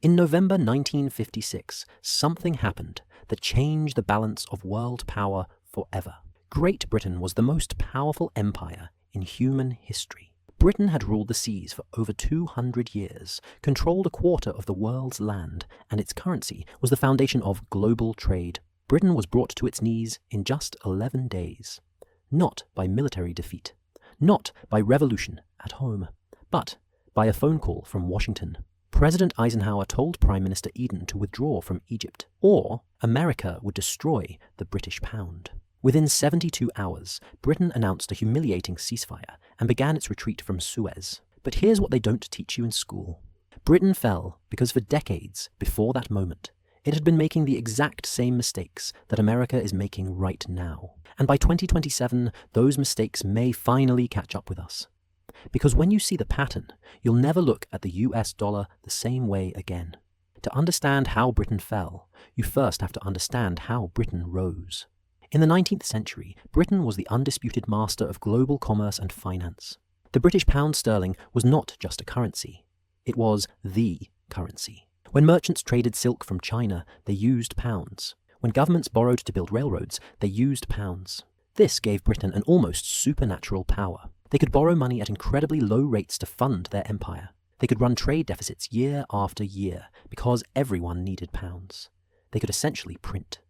In November 1956, something happened that changed the balance of world power forever. Great Britain was the most powerful empire in human history. Britain had ruled the seas for over 200 years, controlled a quarter of the world's land, and its currency was the foundation of global trade. Britain was brought to its knees in just 11 days. Not by military defeat, not by revolution at home, but by a phone call from Washington. President Eisenhower told Prime Minister Eden to withdraw from Egypt, or America would destroy the British pound. Within 72 hours, Britain announced a humiliating ceasefire and began its retreat from Suez. But here's what they don't teach you in school. Britain fell because for decades before that moment, it had been making the exact same mistakes that America is making right now. And by 2027, those mistakes may finally catch up with us. Because when you see the pattern, you'll never look at the US dollar the same way again. To understand how Britain fell, you first have to understand how Britain rose. In the 19th century, Britain was the undisputed master of global commerce and finance. The British pound sterling was not just a currency. It was the currency. When merchants traded silk from China, they used pounds. When governments borrowed to build railroads, they used pounds. This gave Britain an almost supernatural power. They could borrow money at incredibly low rates to fund their empire. They could run trade deficits year after year because everyone needed pounds. They could essentially print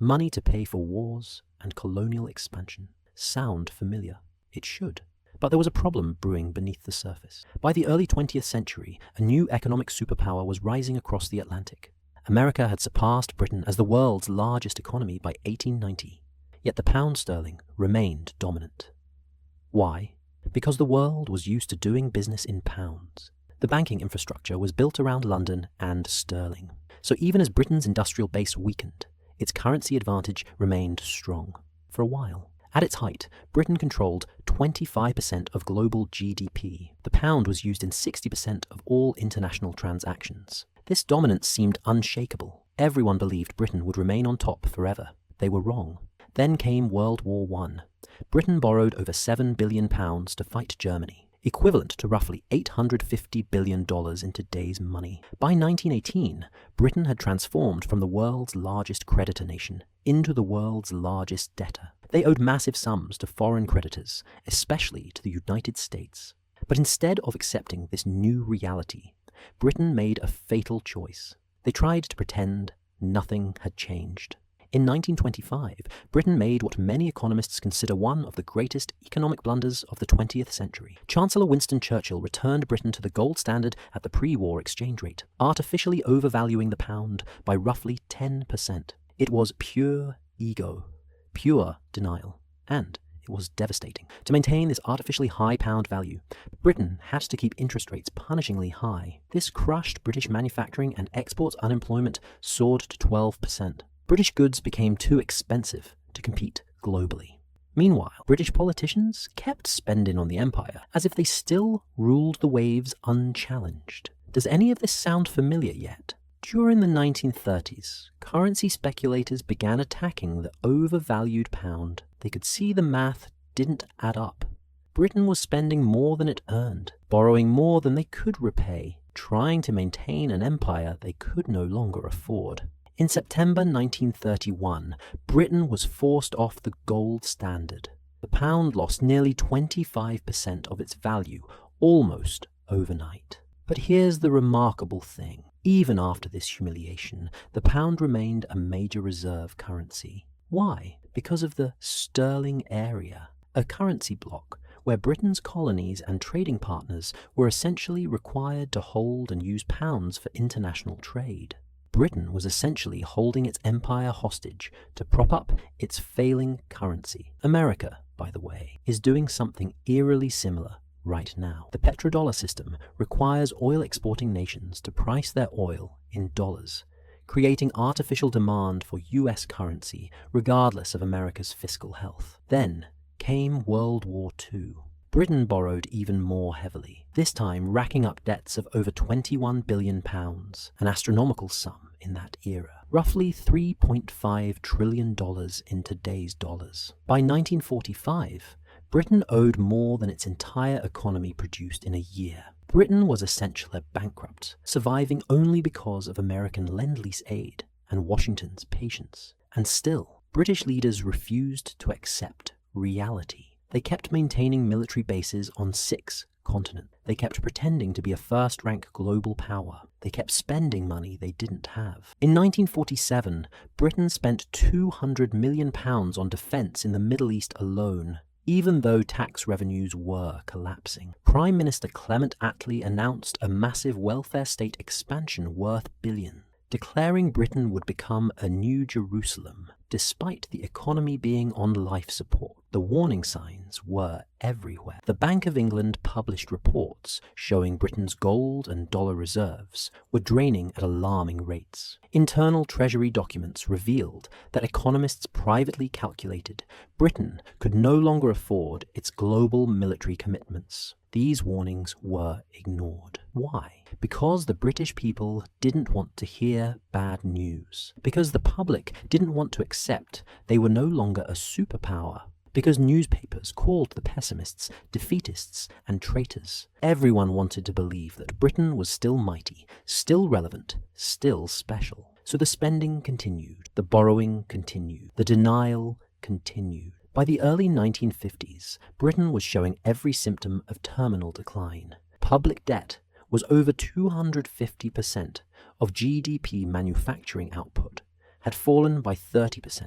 money to pay for wars and colonial expansion. Sound familiar? It should. But there was a problem brewing beneath the surface. By the early 20th century, a new economic superpower was rising across the Atlantic. America had surpassed Britain as the world's largest economy by 1890. Yet the pound sterling remained dominant. Why? Because the world was used to doing business in pounds. The banking infrastructure was built around London and sterling. So even as Britain's industrial base weakened, its currency advantage remained strong for a while. At its height, Britain controlled 25% of global GDP. The pound was used in 60% of all international transactions. This dominance seemed unshakable. Everyone believed Britain would remain on top forever. They were wrong. Then came World War I. Britain borrowed over £7 billion to fight Germany, equivalent to roughly $850 billion in today's money. By 1918, Britain had transformed from the world's largest creditor nation into the world's largest debtor. They owed massive sums to foreign creditors, especially to the United States. But instead of accepting this new reality, Britain made a fatal choice. They tried to pretend nothing had changed. In 1925, Britain made what many economists consider one of the greatest economic blunders of the 20th century. Chancellor Winston Churchill returned Britain to the gold standard at the pre-war exchange rate, artificially overvaluing the pound by roughly 10%. It was pure ego, pure denial, and it was devastating. To maintain this artificially high pound value, Britain had to keep interest rates punishingly high. This crushed British manufacturing, and export unemployment soared to 12%. British goods became too expensive to compete globally. Meanwhile, British politicians kept spending on the empire as if they still ruled the waves unchallenged. Does any of this sound familiar yet? During the 1930s, currency speculators began attacking the overvalued pound. They could see the math didn't add up. Britain was spending more than it earned, borrowing more than they could repay, trying to maintain an empire they could no longer afford. In September 1931, Britain was forced off the gold standard. The pound lost nearly 25% of its value, almost overnight. But here's the remarkable thing. Even after this humiliation, the pound remained a major reserve currency. Why? Because of the sterling area, a currency bloc where Britain's colonies and trading partners were essentially required to hold and use pounds for international trade. Britain was essentially holding its empire hostage to prop up its failing currency. America, by the way, is doing something eerily similar right now. The petrodollar system requires oil-exporting nations to price their oil in dollars, creating artificial demand for US currency regardless of America's fiscal health. Then came World War II. Britain borrowed even more heavily, this time racking up debts of over £21 billion, an astronomical sum in that era, roughly $3.5 trillion in today's dollars. By 1945, Britain owed more than its entire economy produced in a year. Britain was essentially bankrupt, surviving only because of American Lend-Lease aid and Washington's patience. And still, British leaders refused to accept reality. They kept maintaining military bases on 6 continents. They kept pretending to be a first-rank global power. They kept spending money they didn't have. In 1947, Britain spent £200 million on defence in the Middle East alone, even though tax revenues were collapsing. Prime Minister Clement Attlee announced a massive welfare state expansion worth billions, declaring Britain would become a new Jerusalem, despite the economy being on life support. The warning signs were everywhere. The Bank of England published reports showing Britain's gold and dollar reserves were draining at alarming rates. Internal Treasury documents revealed that economists privately calculated Britain could no longer afford its global military commitments. These warnings were ignored. Why? Because the British people didn't want to hear bad news. Because the public didn't want to accept they were no longer a superpower. Because newspapers called the pessimists defeatists and traitors. Everyone wanted to believe that Britain was still mighty, still relevant, still special. So the spending continued, the borrowing continued, the denial continued. By the early 1950s, Britain was showing every symptom of terminal decline. Public debt was over 250% of GDP. Manufacturing output had fallen by 30%.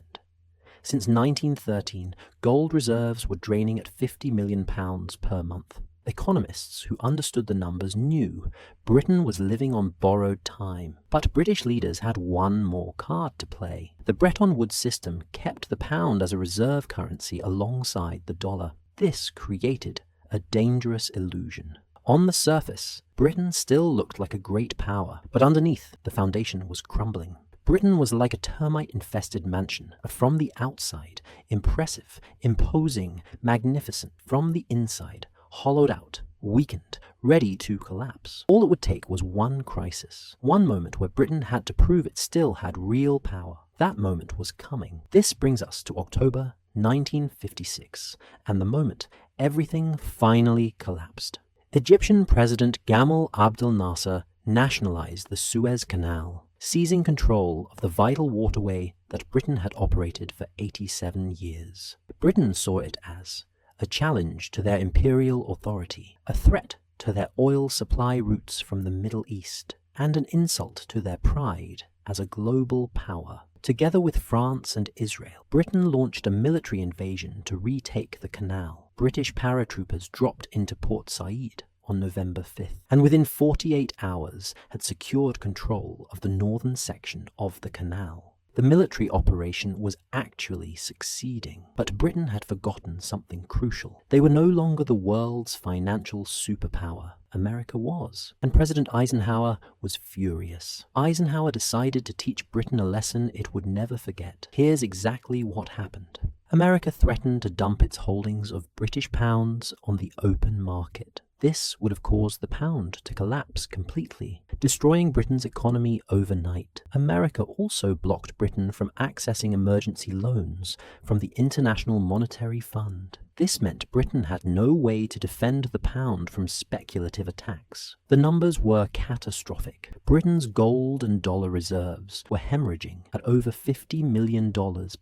Since 1913, gold reserves were draining at £50 million per month. Economists who understood the numbers knew Britain was living on borrowed time. But British leaders had one more card to play. The Bretton Woods system kept the pound as a reserve currency alongside the dollar. This created a dangerous illusion. On the surface, Britain still looked like a great power, but underneath, the foundation was crumbling. Britain was like a termite-infested mansion, from the outside, impressive, imposing, magnificent, from the inside, hollowed out, weakened, ready to collapse. All it would take was one crisis, one moment where Britain had to prove it still had real power. That moment was coming. This brings us to October 1956, and the moment everything finally collapsed. Egyptian President Gamal Abdel Nasser nationalized the Suez Canal, seizing control of the vital waterway that Britain had operated for 87 years. Britain saw it as a challenge to their imperial authority, a threat to their oil supply routes from the Middle East, and an insult to their pride as a global power. Together with France and Israel, Britain launched a military invasion to retake the canal. British paratroopers dropped into Port Said on November 5th, and within 48 hours had secured control of the northern section of the canal. The military operation was actually succeeding, but Britain had forgotten something crucial. They were no longer the world's financial superpower. America was, and President Eisenhower was furious. Eisenhower decided to teach Britain a lesson it would never forget. Here's exactly what happened. America threatened to dump its holdings of British pounds on the open market. This would have caused the pound to collapse completely, destroying Britain's economy overnight. America also blocked Britain from accessing emergency loans from the International Monetary Fund. This meant Britain had no way to defend the pound from speculative attacks. The numbers were catastrophic. Britain's gold and dollar reserves were hemorrhaging at over $50 million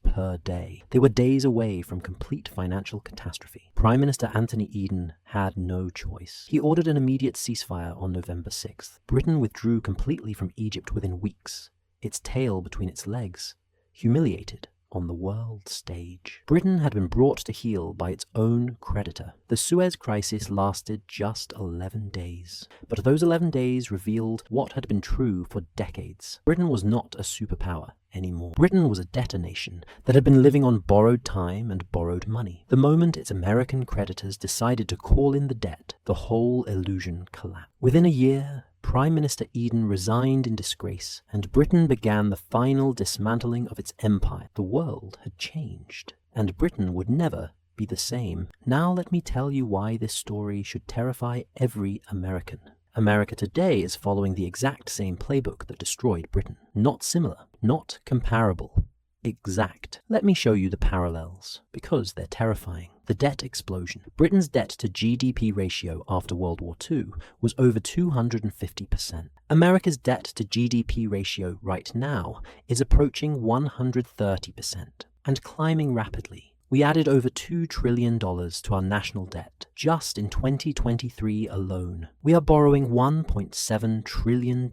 per day. They were days away from complete financial catastrophe. Prime Minister Anthony Eden had no choice. He ordered an immediate ceasefire on November 6th. Britain withdrew completely from Egypt within weeks, its tail between its legs, humiliated on the world stage. Britain had been brought to heel by its own creditor. The Suez Crisis lasted just 11 days, but those 11 days revealed what had been true for decades. Britain was not a superpower anymore. Britain was a debtor nation that had been living on borrowed time and borrowed money. The moment its American creditors decided to call in the debt, the whole illusion collapsed. Within a year, Prime Minister Eden resigned in disgrace, and Britain began the final dismantling of its empire. The world had changed, and Britain would never be the same. Now let me tell you why this story should terrify every American. America today is following the exact same playbook that destroyed Britain. Not similar, not comparable, exact. Let me show you the parallels, because they're terrifying. The debt explosion. Britain's debt-to-GDP ratio after World War II was over 250%. America's debt-to-GDP ratio right now is approaching 130% and climbing rapidly. We added over $2 trillion to our national debt just in 2023 alone. We are borrowing $1.7 trillion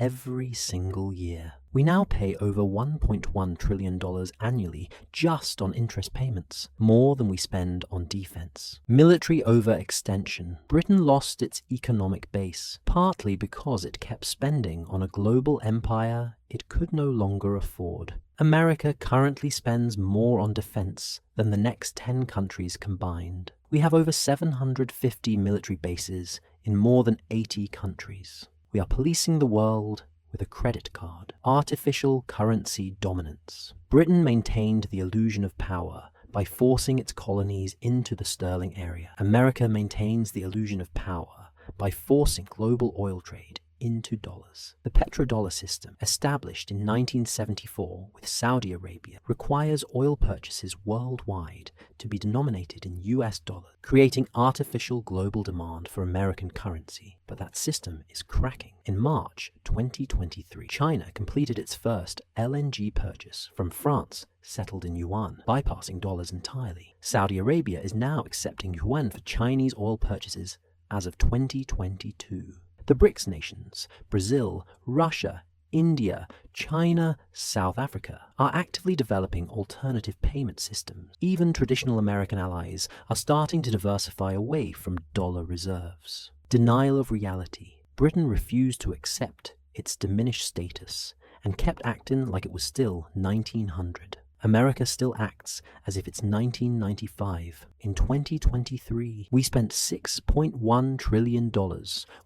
every single year. We now pay over $1.1 trillion annually just on interest payments, more than we spend on defense. Military overextension. Britain lost its economic base, partly because it kept spending on a global empire it could no longer afford. America currently spends more on defense than the next 10 countries combined. We have over 750 military bases in more than 80 countries. We are policing the world with a credit card. Artificial currency dominance. Britain maintained the illusion of power by forcing its colonies into the sterling area. America maintains the illusion of power by forcing global oil trade into dollars. The petrodollar system, established in 1974 with Saudi Arabia, requires oil purchases worldwide to be denominated in US dollars, creating artificial global demand for American currency. But that system is cracking. In March 2023, China completed its first LNG purchase from France, settled in yuan, bypassing dollars entirely. Saudi Arabia is now accepting yuan for Chinese oil purchases as of 2022. The BRICS nations, Brazil, Russia, India, China, South Africa, are actively developing alternative payment systems. Even traditional American allies are starting to diversify away from dollar reserves. Denial of reality. Britain refused to accept its diminished status and kept acting like it was still 1900. America still acts as if it's 1995. In 2023, we spent $6.1 trillion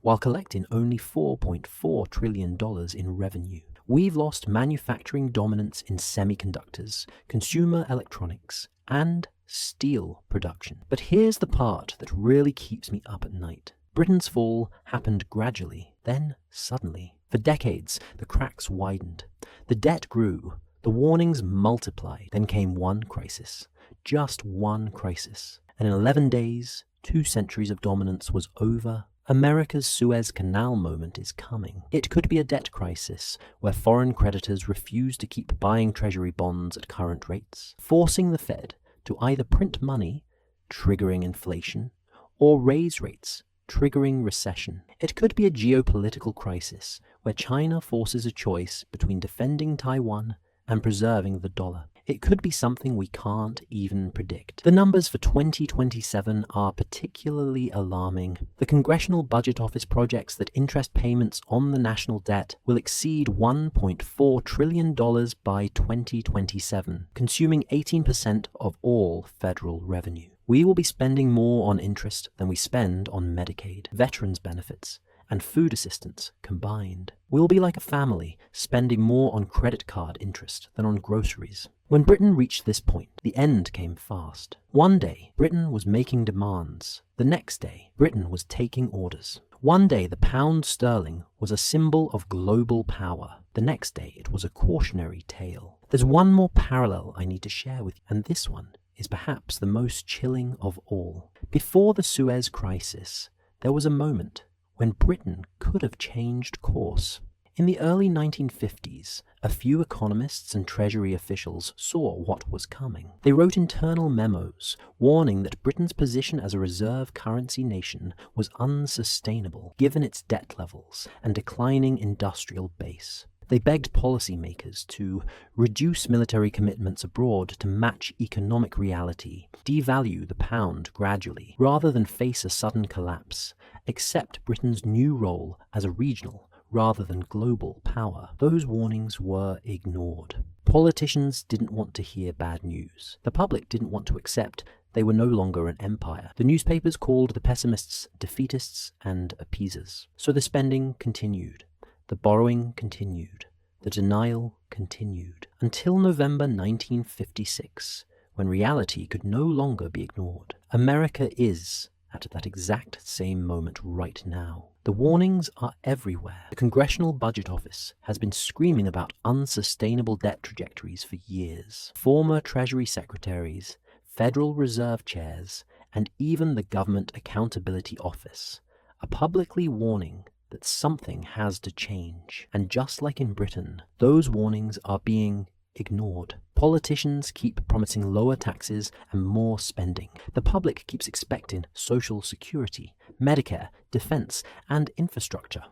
while collecting only $4.4 trillion in revenue. We've lost manufacturing dominance in semiconductors, consumer electronics, and steel production. But here's the part that really keeps me up at night. Britain's fall happened gradually, then suddenly. For decades, the cracks widened. The debt grew. The warnings multiplied. Then came one crisis. Just one crisis. And in 11 days, 2 centuries of dominance was over. America's Suez Canal moment is coming. It could be a debt crisis where foreign creditors refuse to keep buying Treasury bonds at current rates, forcing the Fed to either print money, triggering inflation, or raise rates, triggering recession. It could be a geopolitical crisis where China forces a choice between defending Taiwan and preserving the dollar. It could be something we can't even predict. The numbers for 2027 are particularly alarming. The Congressional Budget Office projects that interest payments on the national debt will exceed $1.4 trillion by 2027, consuming 18% of all federal revenue. We will be spending more on interest than we spend on Medicaid, veterans benefits, and food assistance combined. We'll be like a family, spending more on credit card interest than on groceries. When Britain reached this point, the end came fast. One day, Britain was making demands. The next day, Britain was taking orders. One day, the pound sterling was a symbol of global power. The next day, it was a cautionary tale. There's one more parallel I need to share with you, and this one is perhaps the most chilling of all. Before the Suez Crisis, there was a moment when Britain could have changed course. In the early 1950s, a few economists and Treasury officials saw what was coming. They wrote internal memos warning that Britain's position as a reserve currency nation was unsustainable given its debt levels and declining industrial base. They begged policymakers to reduce military commitments abroad to match economic reality, devalue the pound gradually, rather than face a sudden collapse, accept Britain's new role as a regional rather than global power. Those warnings were ignored. Politicians didn't want to hear bad news. The public didn't want to accept they were no longer an empire. The newspapers called the pessimists defeatists and appeasers. So the spending continued. The borrowing continued. The denial continued. Until November 1956, when reality could no longer be ignored. America is at that exact same moment right now. The warnings are everywhere. The Congressional Budget Office has been screaming about unsustainable debt trajectories for years. Former Treasury secretaries, Federal Reserve chairs, and even the Government Accountability Office are publicly warning that something has to change. And just like in Britain, those warnings are being ignored. Politicians keep promising lower taxes and more spending. The public keeps expecting Social Security, Medicare, defense, and infrastructure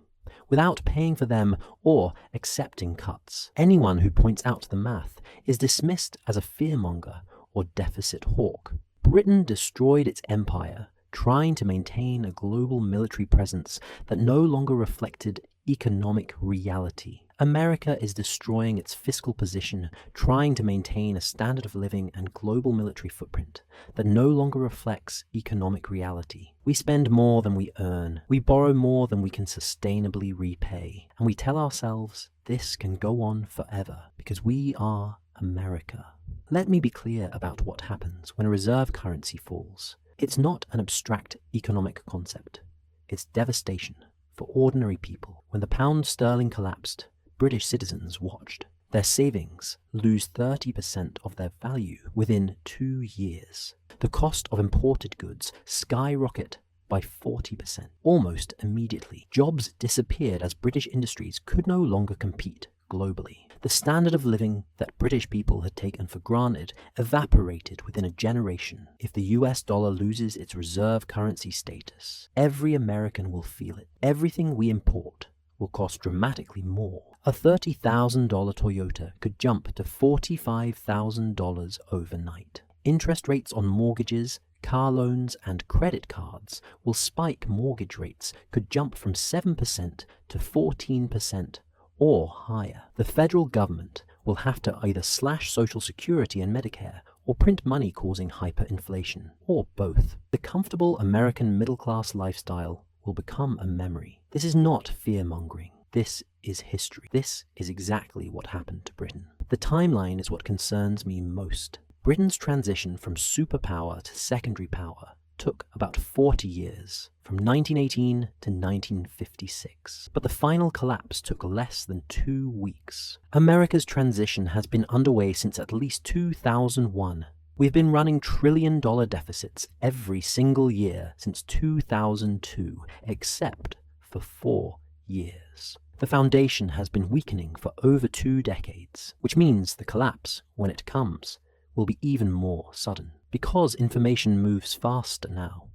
without paying for them or accepting cuts. Anyone who points out the math is dismissed as a fearmonger or deficit hawk. Britain destroyed its empire trying to maintain a global military presence that no longer reflected economic reality. America is destroying its fiscal position, trying to maintain a standard of living and global military footprint that no longer reflects economic reality. We spend more than we earn, we borrow more than we can sustainably repay, and we tell ourselves this can go on forever because we are America. Let me be clear about what happens when a reserve currency falls. It's not an abstract economic concept. It's devastation for ordinary people. When the pound sterling collapsed, British citizens watched their savings lose 30% of their value within 2 years. The cost of imported goods skyrocket by 40% almost immediately. Jobs disappeared as British industries could no longer compete globally. The standard of living that British people had taken for granted evaporated within a generation. If the US dollar loses its reserve currency status, every American will feel it. Everything we import will cost dramatically more. A $30,000 Toyota could jump to $45,000 overnight. Interest rates on mortgages, car loans, and credit cards will spike. Mortgage rates could jump from 7% to 14% or higher. The federal government will have to either slash Social Security and Medicare or print money, causing hyperinflation, or both. The comfortable American middle-class lifestyle will become a memory. This is not fear-mongering. This is history. This is exactly what happened to Britain. The timeline is what concerns me most. Britain's transition from superpower to secondary power took about 40 years, from 1918 to 1956. But the final collapse took less than 2 weeks. America's transition has been underway since at least 2001. We've been running trillion-dollar deficits every single year since 2002, except for 4 years. The foundation has been weakening for over 2 decades, which means the collapse, when it comes, will be even more sudden. Because information moves faster now,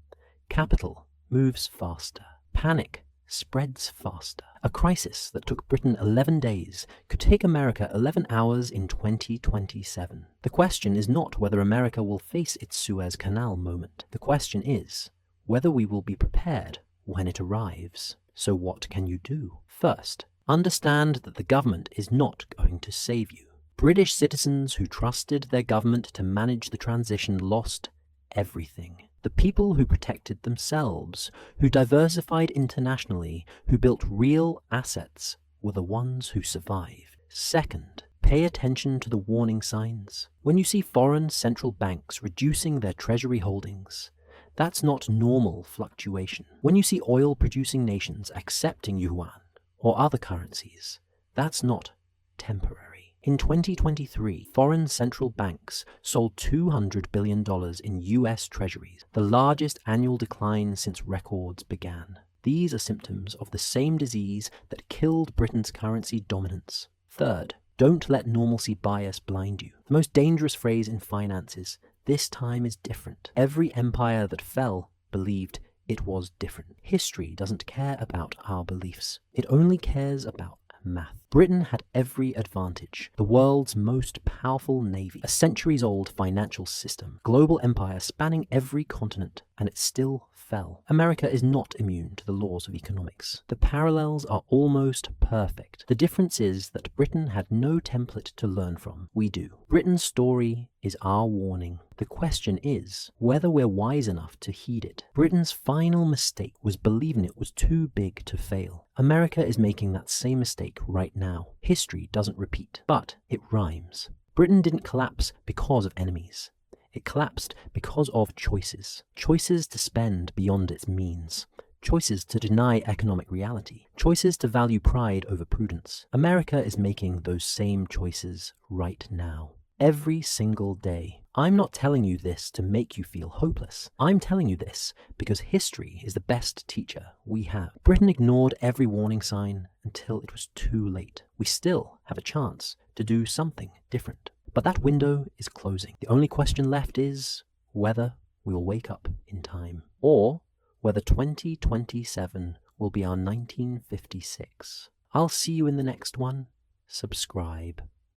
capital moves faster, panic spreads faster. A crisis that took Britain 11 days could take America 11 hours in 2027. The question is not whether America will face its Suez Canal moment. The question is whether we will be prepared when it arrives. So what can you do? First, understand that the government is not going to save you. British citizens who trusted their government to manage the transition lost everything. The people who protected themselves, who diversified internationally, who built real assets, were the ones who survived. Second, pay attention to the warning signs. When you see foreign central banks reducing their treasury holdings, that's not normal fluctuation. When you see oil-producing nations accepting yuan or other currencies, that's not temporary. In 2023, foreign central banks sold $200 billion in US treasuries, the largest annual decline since records began. These are symptoms of the same disease that killed Britain's currency dominance. Third, don't let normalcy bias blind you. The most dangerous phrase in finance is, "This time is different." Every empire that fell believed it was different. History doesn't care about our beliefs. It only cares about math. Britain had every advantage. The world's most powerful navy, a centuries-old financial system, global empire spanning every continent, and it still fell. America is not immune to the laws of economics. The parallels are almost perfect. The difference is that Britain had no template to learn from. We do. Britain's story is our warning. The question is whether we're wise enough to heed it. Britain's final mistake was believing it was too big to fail. America is making that same mistake right now. History doesn't repeat, but it rhymes. Britain didn't collapse because of enemies. It collapsed because of choices. Choices to spend beyond its means. choices to deny economic reality, choices to value pride over prudence. America is making those same choices right now. Every single day. I'm not telling you this to make you feel hopeless. I'm telling you this because history is the best teacher we have. Britain ignored every warning sign until it was too late. We still have a chance to do something different. But that window is closing. The only question left is whether we will wake up in time, or whether 2027 will be our 1956. I'll see you in the next one. Subscribe.